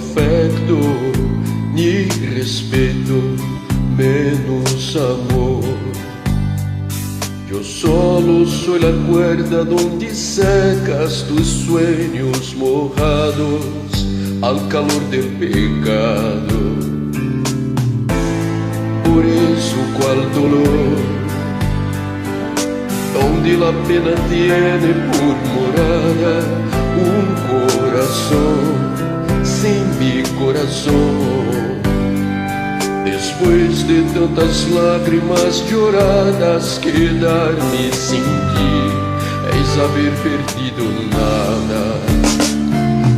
afecto ni respeto, menos amor. Yo solo soy la cuerda donde secas tus sueños mojados al calor del pecado. Por eso cual dolor, donde la pena tiene por morada un corazón sin mi corazón. Después de tantas lágrimas lloradas, quedarme sin ti es haber perdido nada.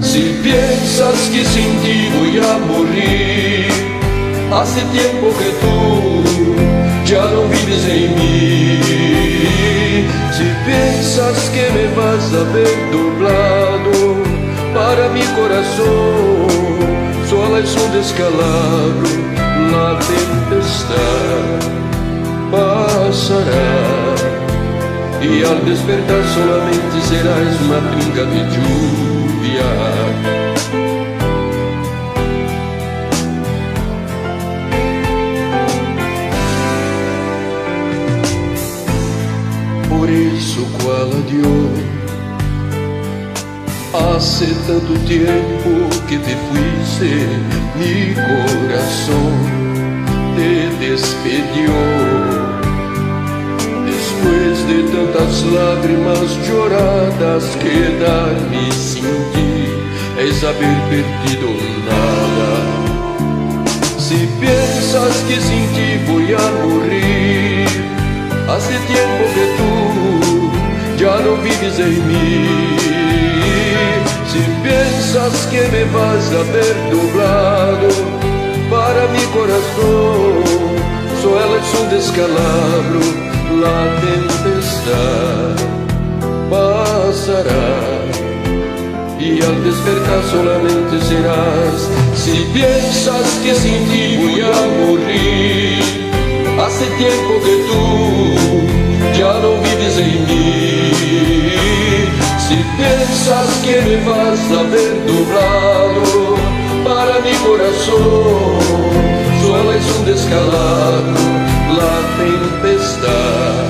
Si piensas que sin ti voy a morir, hace tiempo que tú ya no vives en mí. Si piensas que me vas a ver doblado, para mi corazón solo es un descalabro. La tempestad pasará y al despertar solamente serás una brinca de lluvia. Por eso cual adiós, hace tanto tiempo que te fuiste, mi corazón te despidió. Después de tantas lágrimas lloradas, quedarme sin ti es haber perdido nada. Si piensas que sin ti voy a morir, hace tiempo que tú ya no vives en mí. Si piensas que me vas a ver doblado, para mi corazón solo es un descalabro. La tempestad pasará y al despertar solamente serás. Si piensas que sin ti voy a morir, hace tiempo que tú ya no vives en mí. Si piensas que me vas a ver doblado, para mi corazón solo es un descalabro. La tempestad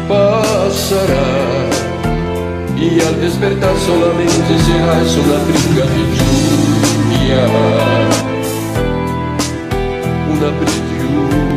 pasará y al despertar solamente serás una brinca de lluvia, una brinca de lluvia.